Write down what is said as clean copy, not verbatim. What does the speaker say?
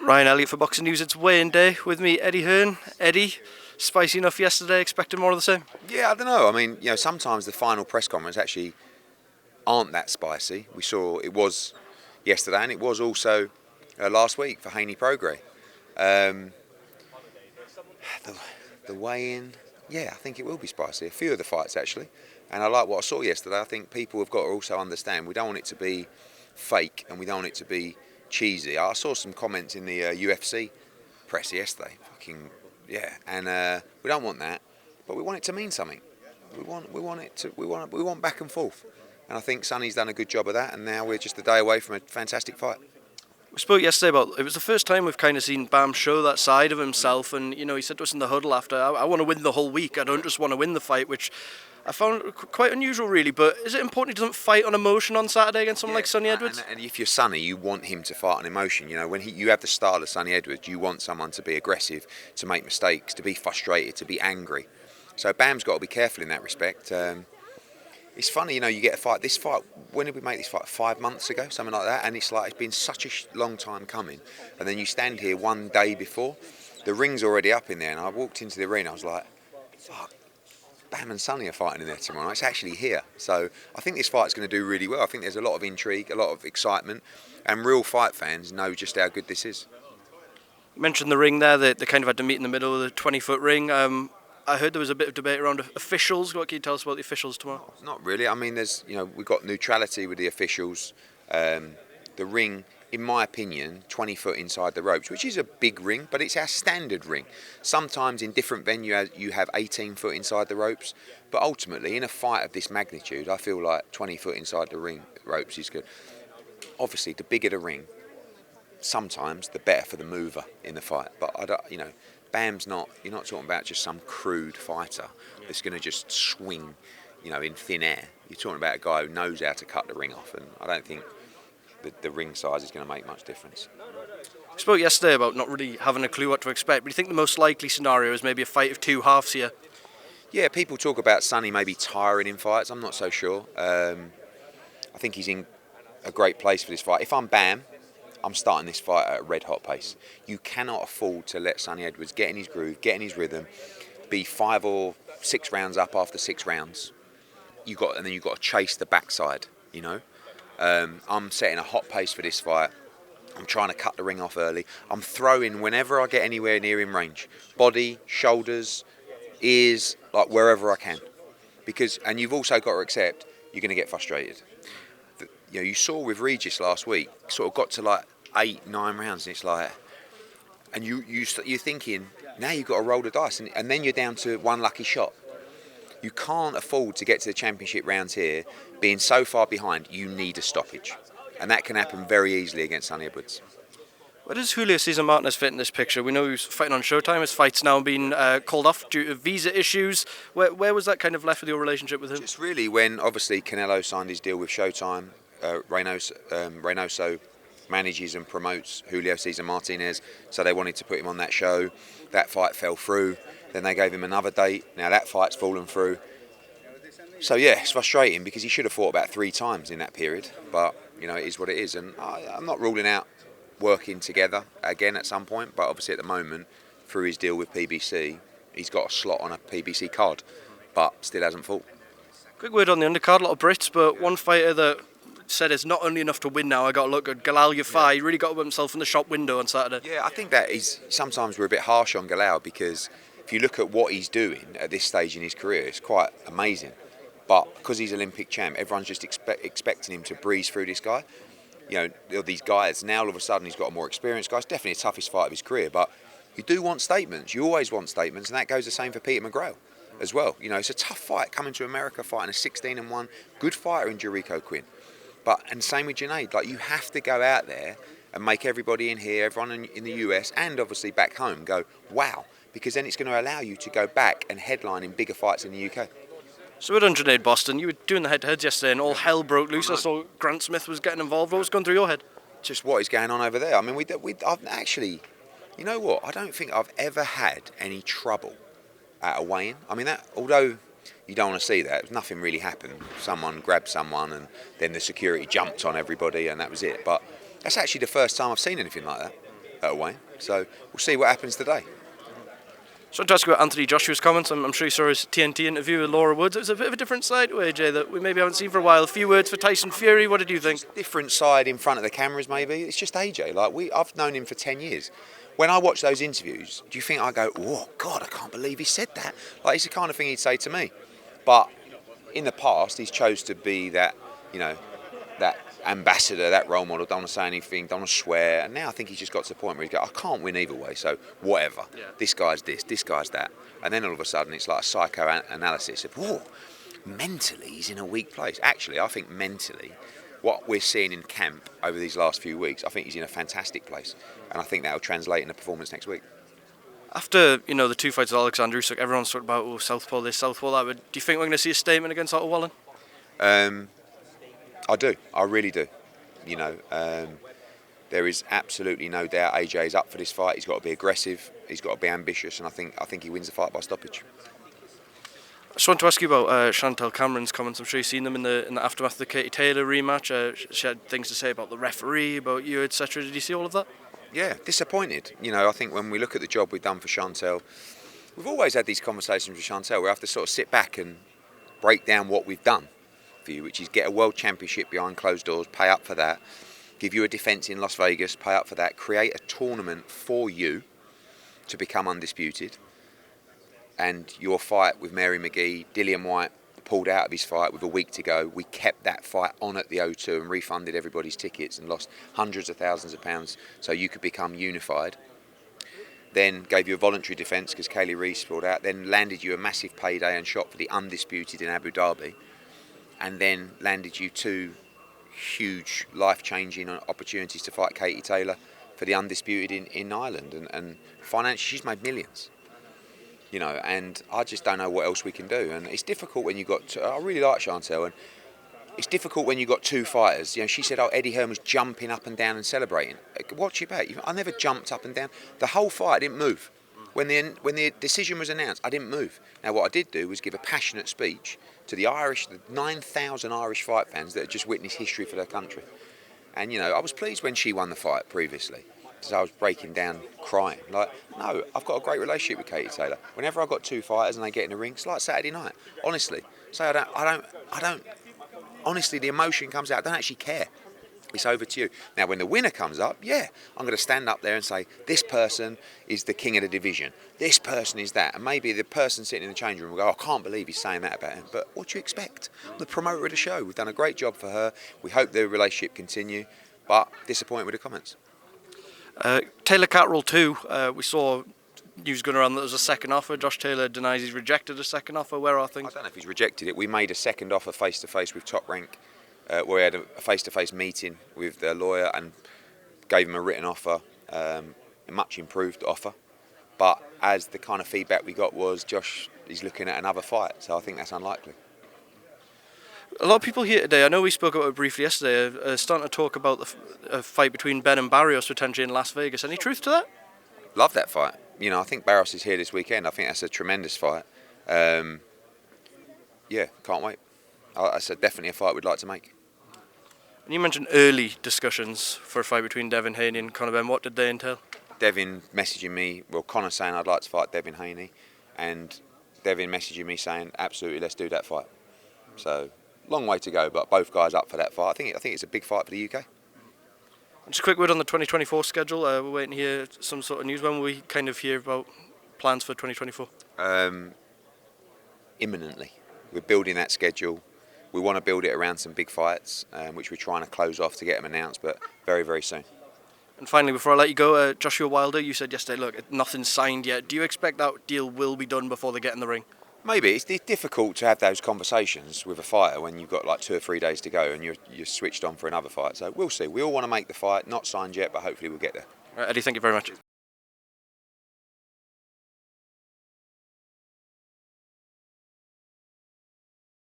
Ryan Elliott for Boxing News. It's weigh-in day with me, Eddie Hearn. Eddie, spicy enough yesterday, expecting more of the same? Yeah, I don't know. I mean, sometimes the final press conference actually aren't that spicy. We saw it was yesterday, and it was also last week for Haney Prograis. The weigh-in, yeah, I think it will be spicy. A few of the fights actually, and I like what I saw yesterday. I think people have got to also understand we don't want it to be fake, and we don't want it to be cheesy. I saw some comments in the UFC press yesterday. And we don't want that, but we want it to mean something. We want back and forth, and I think Sonny's done a good job of that. And now we're just a day away from a fantastic fight. We spoke yesterday about it was the first time we've kind of seen Bam show that side of himself, and he said to us in the huddle after, I want to win the whole week. I don't just want to win the fight, which I found quite unusual, really. But is it important he doesn't fight on emotion on Saturday against someone like Sonny Edwards? And if you're Sonny, you want him to fight on emotion. When you have the style of Sonny Edwards, you want someone to be aggressive, to make mistakes, to be frustrated, to be angry. So Bam's got to be careful in that respect. It's funny, you get a fight. This fight, when did we make this fight? 5 months ago, something like that. And it's been such a long time coming. And then you stand here one day before, the ring's already up in there. And I walked into the arena, I was like, fuck. Bam and Sonny are fighting in there tomorrow. It's actually here. So I think this fight's going to do really well. I think there's a lot of intrigue, a lot of excitement, and real fight fans know just how good this is. You mentioned the ring there. They kind of had to meet in the middle of the 20-foot ring. I heard there was a bit of debate around officials. What can you tell us about the officials tomorrow? Not really. I mean, we've got neutrality with the officials. The ring, in my opinion, 20 foot inside the ropes, which is a big ring, but it's our standard ring. Sometimes in different venues you have 18 foot inside the ropes, but ultimately in a fight of this magnitude, I feel like 20 foot inside the ropes is good. Obviously, the bigger the ring, sometimes the better for the mover in the fight. But Bam's you're not talking about just some crude fighter that's going to just swing, in thin air. You're talking about a guy who knows how to cut the ring off, and I don't think the ring size is going to make much difference. We spoke yesterday about not really having a clue what to expect, but do you think the most likely scenario is maybe a fight of two halves here? Yeah, people talk about Sonny maybe tiring in fights. I'm not so sure. I think he's in a great place for this fight. If I'm Bam, I'm starting this fight at a red-hot pace. You cannot afford to let Sonny Edwards get in his groove, get in his rhythm, be 5 or 6 rounds up after 6 rounds. And then you've got to chase the backside, I'm setting a hot pace for this fight. I'm trying to cut the ring off early. I'm throwing whenever I get anywhere near in range. Body, shoulders, ears, wherever I can. And you've also got to accept you're going to get frustrated. You saw with Regis last week, sort of got to 8, 9 rounds, and it's and you're thinking, now you've got to roll the dice, and then you're down to one lucky shot. You can't afford to get to the championship rounds here being so far behind. You need a stoppage, and that can happen very easily against Sonny Edwards. Where does Julio Cesar Martinez fit in this picture? We know he's fighting on Showtime. His fight's now been called off due to visa issues. Where was that kind of left with your relationship with him? Just really when obviously Canelo signed his deal with Showtime. Reynoso manages and promotes Julio Cesar Martinez, so they wanted to put him on that show. That fight fell through. Then they gave him another date. Now that fight's fallen through. So yeah, it's frustrating because he should have fought about 3 times in that period. But it is what it is, and I'm not ruling out working together again at some point. But obviously at the moment, through his deal with PBC, he's got a slot on a PBC card, but still hasn't fought. Quick word on the undercard. A lot of Brits, but one fighter that said it's not only enough to win now, I got to look good. Galal Yafai, he really got himself in the shop window on Saturday. Yeah, I think that is, sometimes we're a bit harsh on Galal because if you look at what he's doing at this stage in his career, it's quite amazing. But because he's Olympic champ, everyone's just expecting him to breeze through this guy. These guys, now all of a sudden he's got a more experienced guy. It's definitely the toughest fight of his career, but you do want statements. You always want statements, and that goes the same for Peter McGrail as well. It's a tough fight coming to America, fighting a 16-1 good fighter in Jericho Quinn. And same with Junaid. You have to go out there and make everybody in here, everyone in the US, and obviously back home go, wow, because then it's going to allow you to go back and headline in bigger fights in the UK. So we're on Junaid Bostan. You were doing the head-to-heads yesterday and all hell broke loose. I saw Grant Smith was getting involved. What was going through your head? Just what is going on over there. I mean, I've actually, you know what, I don't think I've ever had any trouble at a weigh-in. I mean, although you don't want to see that, nothing really happened. Someone grabbed someone and then the security jumped on everybody and that was it. But that's actually the first time I've seen anything like that. at a weigh-in. So we'll see what happens today. So I want to ask you about Anthony Joshua's comments. I'm sure you saw his TNT interview with Laura Woods. It was a bit of a different side to AJ that we maybe haven't seen for a while. A few words for Tyson Fury. What did you think? Different side in front of the cameras, maybe. It's just AJ. I've known him for 10 years. When I watch those interviews, do you think I go, "Oh God, I can't believe he said that"? Like, it's the kind of thing he'd say to me. But in the past, he's chose to be that, that ambassador, that role model. Don't want to say anything, don't want to swear. And now I think he's just got to the point where he's I can't win either way. So whatever. Yeah. This guy's this guy's that. And then all of a sudden, it's like a psychoanalysis of, "Whoa, mentally he's in a weak place." Actually, I think mentally, what we're seeing in camp over these last few weeks, I think he's in a fantastic place, and I think that'll translate in a performance next week. After the two fights with Alexander Usyk, everyone's talking about southpaw this, southpaw that. But do you think we're going to see a statement against Otto Wallin? I do. I really do. There is absolutely no doubt AJ is up for this fight. He's got to be aggressive. He's got to be ambitious, and I think he wins the fight by stoppage. I just want to ask you about Chantelle Cameron's comments. I'm sure you've seen them in the aftermath of the Katie Taylor rematch. She had things to say about the referee, about you, etc. Did you see all of that? Yeah, disappointed. I think when we look at the job we've done for Chantelle, we've always had these conversations with Chantelle. We have to sort of sit back and break down what we've done for you, which is get a world championship behind closed doors, pay up for that, give you a defence in Las Vegas, pay up for that, create a tournament for you to become undisputed. And your fight with Mary McGee, Dillian Whyte pulled out of his fight with a week to go. We kept that fight on at the O2 and refunded everybody's tickets and lost hundreds of thousands of pounds so you could become unified. Then gave you a voluntary defence because Kaylee Reese pulled out. Then landed you a massive payday and shot for the undisputed in Abu Dhabi. And then landed you two huge life-changing opportunities to fight Katie Taylor for the undisputed in Ireland. And financially, she's made millions. And I just don't know what else we can do. And it's difficult when you've got... I really like Chantelle, and it's difficult when you've got two fighters. She said, Eddie Hearn was jumping up and down and celebrating. What's you about? I never jumped up and down. The whole fight, I didn't move. When the decision was announced, I didn't move. Now, what I did do was give a passionate speech to the 9,000 Irish fight fans that had just witnessed history for their country. And, I was pleased when she won the fight previously. So I was breaking down crying. No, I've got a great relationship with Katie Taylor. Whenever I've got two fighters and they get in the ring, it's like Saturday night. Honestly. So I don't honestly, the emotion comes out. I don't actually care. It's over to you. Now, when the winner comes up, yeah, I'm going to stand up there and say, this person is the king of the division. This person is that. And maybe the person sitting in the changing room will go, I can't believe he's saying that about him. But what do you expect? I'm the promoter of the show. We've done a great job for her. We hope the relationship continue. But disappointed with the comments. Taylor Catterall too. We saw news going around that there was a second offer. Josh Taylor denies he's rejected a second offer. Where are things? I don't know if he's rejected it. We made a second offer face-to-face with Top Rank, where we had a face-to-face meeting with their lawyer and gave him a written offer, a much improved offer. But as the kind of feedback we got was Josh is looking at another fight, so I think that's unlikely. A lot of people here today, I know we spoke about it briefly yesterday, are starting to talk about the fight between Benn and Barrios potentially in Las Vegas. Any truth to that? Love that fight. I think Barrios is here this weekend. I think that's a tremendous fight. Yeah, can't wait. That's definitely a fight we'd like to make. And you mentioned early discussions for a fight between Devin Haney and Conor Benn. What did they entail? Devin messaging me, Conor saying I'd like to fight Devin Haney, and Devin messaging me saying absolutely, let's do that fight. So long way to go, but both guys up for that fight. I think it's a big fight for the UK. Just a quick word on the 2024 schedule. We're waiting to hear some sort of news. When will we kind of hear about plans for 2024? Imminently. We're building that schedule. We want to build it around some big fights, which we're trying to close off to get them announced, but very, very soon. And finally, before I let you go, Joshua Wilder, you said yesterday, look, nothing's signed yet. Do you expect that deal will be done before they get in the ring? Maybe. It's difficult to have those conversations with a fighter when you've got like 2 or 3 days to go and you're switched on for another fight. So we'll see. We all want to make the fight, not signed yet, but hopefully we'll get there. All right, Eddie, thank you very much.